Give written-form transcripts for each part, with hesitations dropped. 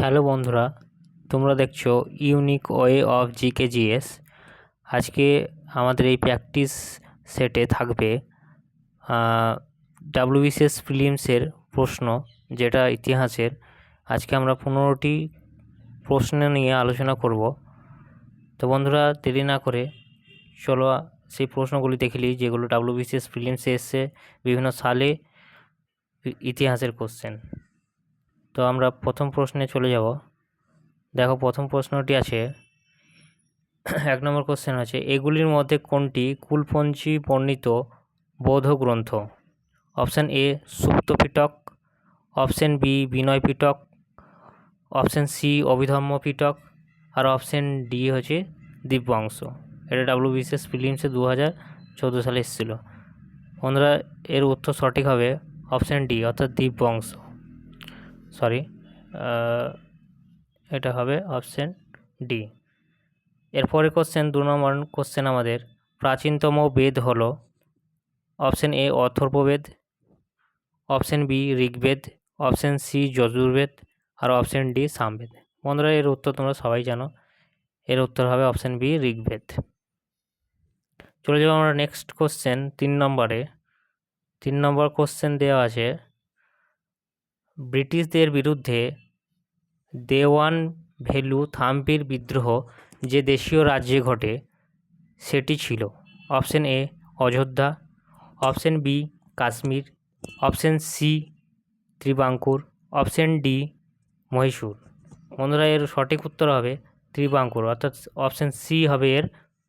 Hello বন্ধুরা, তোমরা দেখছো ইউনিক ওয়ে অফ জিকেজিএস। আজকে আমাদের এই প্র্যাকটিস সেটে থাকবে ডাব্লিউবিসিএস প্রিলিমসের প্রশ্ন, যেটা ইতিহাসের। আজকে আমরা 15টি প্রশ্ন নিয়ে আলোচনা করব। তো বন্ধুরা, দেরি না করে চলো সেই প্রশ্নগুলি দেখে নিই, যেগুলো ডাব্লিউবিসিএস প্রিলিমসে এসছে বিভিন্ন সালে, ইতিহাসের কোশ্চেন। তো আমরা প্রথম প্রশ্নে চলে যাব। দেখো, প্রথম প্রশ্নটি আছে, 1 নম্বর কোশ্চেন আছে, এগুলির মধ্যে কোনটি কুলপঞ্জি বর্ণিত বৌদ্ধ গ্রন্থ? অপশান এ সুপ্ত পিটক, অপশান বি বিনয় পিটক, অপশান সি অভিধম্ম পিটক, আর অপশান ডি হচ্ছে দীপবংশ। এটা ডাব্লিউবিসিএস প্রিলিমসে 2014 সালে এসেছিলো। বন্ধুরা, এর উত্তর সঠিক হবে অপশান ডি, অর্থাৎ দীপবংশ। এটা হবে অপশান ডি। এরপরে কোশ্চেন 2 নম্বর কোশ্চেন আমাদের, প্রাচীনতম বেদ হলো? Option A Atharvaveda, option B Rigveda, option C Yajurveda, আর অপশান ডি সামবেদ। বন্ধুরা, এর উত্তর তোমরা সবাই জানো, এর উত্তর হবে অপশান বি ঋগ্বেদ। চলে যাবো আমরা নেক্সট কোশ্চেন 3 নম্বরে। 3 নম্বর কোশ্চেন দেওয়া আছে, ব্রিটিশদের বিরুদ্ধে দেওয়ান ভ্যালু থাম্পির বিদ্রোহ যে দেশীয় রাজ্যে ঘটে সেটি ছিল? Option A Ayodhya, option B Kashmir, option C Travancore, option D Mysore. বন্ধুরা, এর সঠিক উত্তর হবে ত্রিবাঙ্কুর, অর্থাৎ অপশান সি হবে এর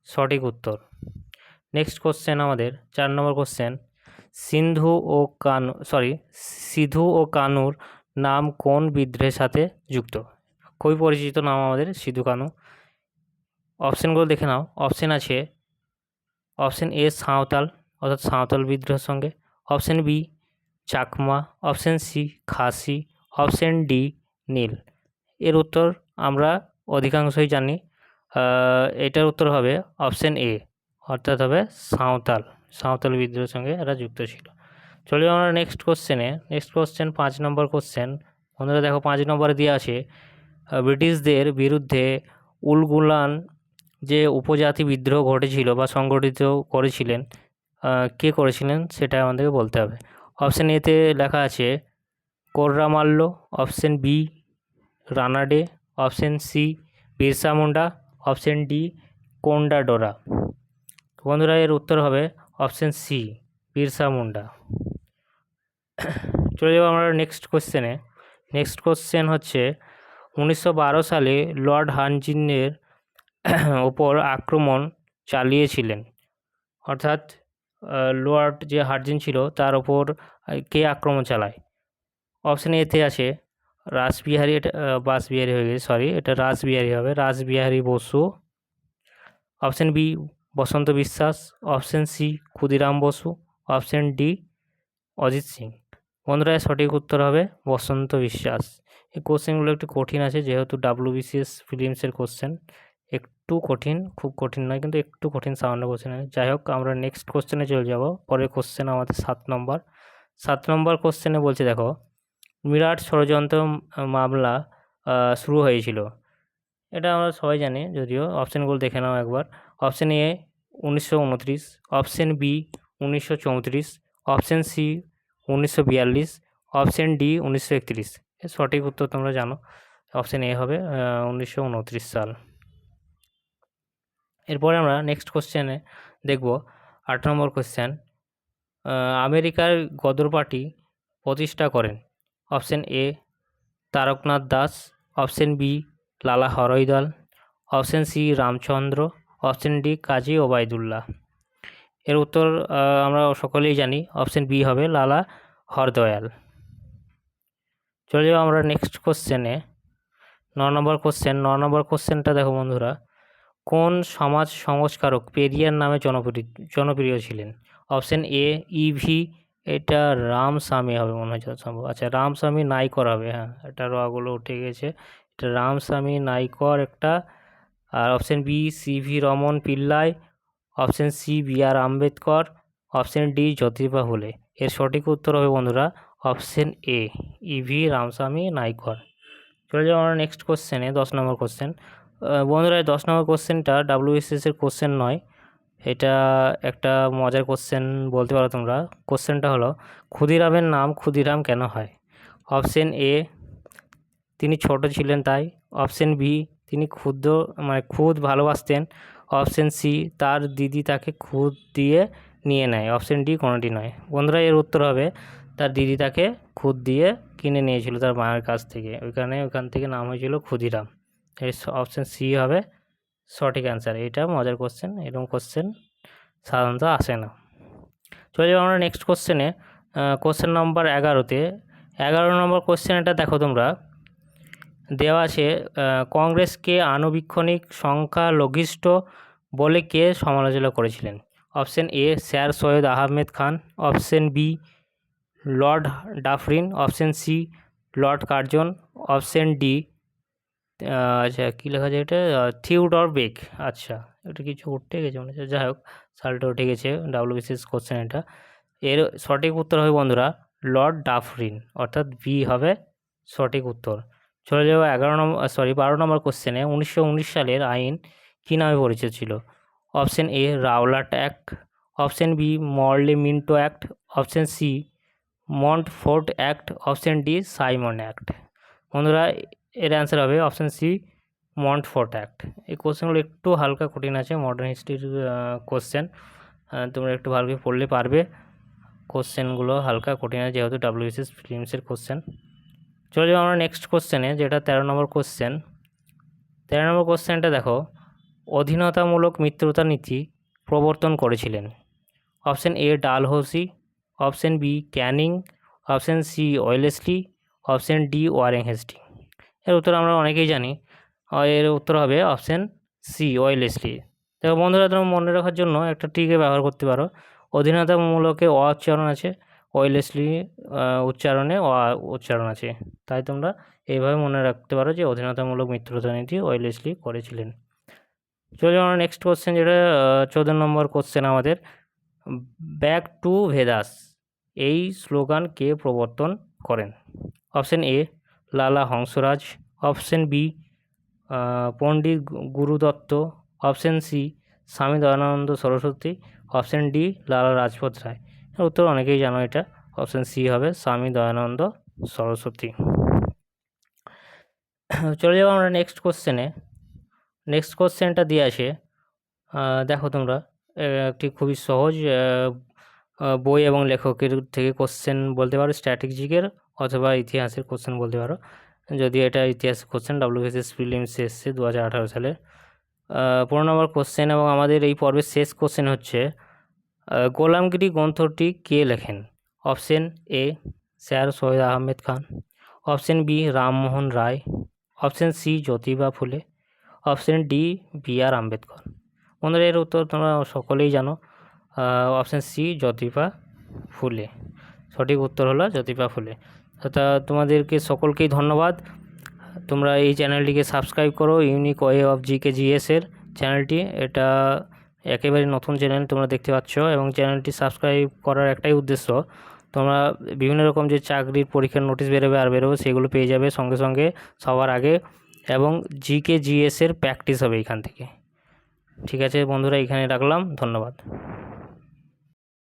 সঠিক উত্তর। নেক্সট কোশ্চেন আমাদের 4 নম্বর কোশ্চেন, সিধু ও কানুর নাম কোন বিদ্রোহের সাথে যুক্ত? খুবই পরিচিত নাম আমাদের সিধু কানু। অপশানগুলো দেখে নাও। অপশান আছে অপশান এ সাঁওতাল, অর্থাৎ সাঁওতাল বিদ্রোহের সঙ্গে, option B Chakma, option C Khasi, option D নীল। এর উত্তর আমরা অধিকাংশই জানি, এটার উত্তর হবে অপশান এ, অর্থাৎ হবে সাঁওতাল বিদ্রোহের সঙ্গে এরা যুক্ত ছিল। চলে যাবো আমরা নেক্সট কোশ্চেনে। নেক্সট কোশ্চেন 5 নম্বর কোশ্চেন। বন্ধুরা দেখো, 5 নম্বরে দেওয়া আছে, ব্রিটিশদের বিরুদ্ধে উলগুলান যে উপজাতি বিদ্রোহ ঘটেছিল বা সংগঠিত করেছিলেন, কে করেছিলেন সেটা আমাদেরকে বলতে হবে। অপশান এতে লেখা আছে Korramalla, option B Ranade, option C Birsa Munda, option D Kondadora. বন্ধুরা, এর উত্তর হবে অপশান সি বিরসা মুন্ডা। চলে যাবো আমরা নেক্সট কোশ্চেনে। নেক্সট কোশ্চেন হচ্ছে, 1912 সালে লর্ড হার্ডিঞ্জের ওপর আক্রমণ চালিয়েছিলেন, অর্থাৎ লর্ড যে হার্ডিঞ্জ ছিল তার ওপর কে আক্রমণ চালায়? অপশান এতে আছে রাসবিহারী, এটা বাসবিহারী হয়ে গেছে, এটা রাসবিহারী হবে, Rashbehari Bose. Option B Basanta Biswas, option C Khudiram Bose, option D Ajit Singh. বন্ধুরা, সঠিক উত্তর হবে বসন্ত বিশ্বাস। এই কোশ্চেনগুলো একটু কঠিন আছে, যেহেতু ডাব্লিউবিসিএস প্রিলিমসের কোশ্চেন, একটু কঠিন, খুব কঠিন নয়, কিন্তু একটু কঠিন সামান্য কোশ্চেন। যাই হোক, আমরা নেক্সট কোশ্চেনে চলে যাব। পরের কোশ্চেন আমাদের 7 নম্বর কোশ্চেনে বলছে, দেখো, মিরাট ষড়যন্ত্র মামলা শুরু হয়েছিল, এটা আমরা সবাই জানি যদিও। অপশানগুলো দেখে নাও একবার। Option A 1929, option B 1934, option C 1942, option D 1931। এর সঠিক উত্তর তোমরা জানো, অপশান এ হবে 1929 সাল। এরপরে আমরা নেক্সট কোশ্চেনে দেখব 8 নম্বর কোশ্চেন, আমেরিকার গদর পার্টি প্রতিষ্ঠা করেন? Option A Taraknath Das, option B Lala Hardayal, option C Ramchandra, option D Kazi Obaidullah. এর উত্তর আমরা সকলেই জানি, অপশান বি হবে লালা হরদয়াল। চলে যাবো আমরা নেক্সট কোশ্চেনে, 9 নম্বর কোশ্চেন। 9 নম্বর কোশ্চেনটা দেখো বন্ধুরা, কোন সমাজ সংস্কারক পেরিয়ার নামে জনপ্রিয় ছিলেন? অপশান এ ইভি, এটা রামস্বামী হবে মনে হয় সম্ভব, আচ্ছা রামস্বামী নাইকর হবে, হ্যাঁ এটা রগুলো উঠে গেছে, এটা রামস্বামী নাইকর একটা। আর option B CV Raman Pillai, option C B R Ambedkar, option D Jyotiba Phule. এর সঠিক উত্তর হবে বন্ধুরা option A EV Ramaswamy Naicker. চলে যাবো আমরা নেক্সট কোশ্চেনে, 10 নম্বর কোশ্চেন। বন্ধুরা, 10 নম্বর কোশ্চেনটা WBCS-এর কোশ্চেন নয়, এটা একটা মজার কোশ্চেন বলতে পারো তোমরা। কোশ্চেনটা হলো, ক্ষুদিরামের নাম ক্ষুদিরাম কেন হয়? অপশন এ, তিনি ছোট ছিলেন তাই। অপশন বি, তিনি খুদ ভালোবাসতেন। অপশন সি, তার দিদি তাকে খুদ দিয়ে নিয়ে নেয়। অপশন ডি কোনোটি নয়। বন্ধুরা, এর উত্তর হবে, তার দিদি তাকে খুদ দিয়ে কিনে নিয়েছিল তার মায়ের কাছ থেকে, ওইখান থেকে নাম হয়েছিল ক্ষুদিরাম। এই অপশন সি হবে সঠিক অ্যান্সার। এটা মজার কোশ্চেন, এরকম কোশ্চেন সাধারণত আসে না। চলে যাবো আমরা নেক্সট কোশ্চেনে, কোশ্চেন নম্বর 11-তে। 11 নম্বর কোশ্চেন এটা দেখো তোমরা, দেওয়া আছে, কংগ্রেসকে আণুবীক্ষণিক সংখ্যালঘিষ্ঠ বলে কে সমালোচনা করেছিলেন? Option A, sir Syed Ahmed Khan. Option B, lord Dufferin. Option C, lord Curzon. Option D, আচ্ছা কী লেখা যায় এটা, থিওডর বেক। আচ্ছা, এটা কিছু উঠে গেছে মনে হচ্ছে, যাই হোক সালটা উঠে গেছে, WBCS কোশ্চেন এটা। এর সঠিক উত্তর হবে বন্ধুরা লর্ড ডাফরিন, অর্থাৎ বি হবে সঠিক উত্তর। চলে যাবো 12 নম্বর কোশ্চেনে। 1919 সালের আইন কী নামে পরিচিত ছিল? Option A, Rowlatt Act. Option B, Morley Minto Act. Option C, Montford Act. Option D, Simon Act. বন্ধুরা, এর অ্যান্সার হবে অপশন সি, মন্টফোর্ট অ্যাক্ট। এই কোশ্চেনগুলো একটু হালকা কঠিন আছে, মডার্ন হিস্ট্রির কোশ্চেন, তোমরা একটু ভালো করে পড়লে পারবে। কোশ্চেনগুলো হালকা কঠিন আছে যেহেতু WBCS প্রিলিমসের কোশ্চেন। চলে যাবো আমরা নেক্সট কোশ্চেনে, যেটা 13 নম্বর কোশ্চেন। 13 নম্বর কোশ্চেনটা দেখো, অধীনতামূলক মিত্রতা নীতি প্রবর্তন করেছিলেন? Option A, Dalhousie. Option B, Canning. Option C, Wellesley. Option D, Warren Hasting. এর উত্তর আমরা অনেকেই জানি, এর উত্তর হবে অপশন সি, ওয়েলেসলি। দেখো বন্ধুরা, তোমরা মনে রাখার জন্য একটা ট্রিকে ব্যবহার করতে পারো। অধীনতামূলকে অ উচ্চারণ আছে, ওয়েলেসলি উচ্চারণে অ উচ্চারণ আছে, তাই তোমরা এইভাবে মনে রাখতে পারো যে অধীনতামূলক মিত্রতা নীতি ওয়েলেসলি করেছিলেন। চলে যাবো আমরা নেক্সট কোশ্চেন, যেটা 14 নম্বর কোশ্চেন আমাদের, ব্যাক টু ভেদাস এই স্লোগান কে প্রবর্তন করেন? অপশন এ, লালা হংসরাজ। অপশন বি, পণ্ডিত গুরুদত্ত। অপশন সি, স্বামী দয়ানন্দ সরস্বতী। Option D, Lala Lajpat Rai. এর উত্তর অনেকেই জানো, এটা অপশন সি হবে স্বামী দয়ানন্দ সরস্বতী। চলে যাবো আমরা নেক্সট কোশ্চেনে। নেক্সট কোশ্চেনটা দিয়ে আসে, দেখো তোমরা, একটি খুবই সহজ বই এবং লেখকের থেকে কোশ্চেন বলতে পারো, স্ট্র্যাটেজিকের অথবা ইতিহাসের কোশ্চেন বলতে পারো। যদিও এটা ইতিহাসের কোশ্চেন, WBCS প্রিলিমসে এসছে 2018 সালে। 15 নম্বর কোশ্চেন এবং আমাদের এই পর্বের শেষ কোশ্চেন হচ্ছে, গোলামগিরি গ্রন্থটি কে লেখেন? Option A, sir Syed Ahmed Khan. Option B, Rammohan Roy. Option C, Jyotiba Phule. Option D, BR Ambedkar. বন্ধুরা, এর উত্তর তোমরা সকলেই জানো, অপশন সি, জ্যোতিবা ফুলে। সঠিক উত্তর হলো জ্যোতিবা ফুলে। তা তোমাদেরকে সকলকেই ধন্যবাদ। তোমরা এই চ্যানেলটিকে সাবস্ক্রাইব করো, ইউনিক ওয়ে অফ GK/GS-এর চ্যানেলটি। এটা একেবারে নতুন চ্যানেল তোমরা দেখতে পাচ্ছ, এবং চ্যানেলটি সাবস্ক্রাইব করার একটাই উদ্দেশ্য, তোমরা বিভিন্ন রকম যে চাকরির পরীক্ষার নোটিশ বেরোবে সেগুলো পেয়ে যাবে সঙ্গে সঙ্গে সবার আগে, এবং GK/GS-এর প্র্যাকটিস হবে এখান থেকে। ঠিক আছে বন্ধুরা, এখানে রাখলাম, ধন্যবাদ।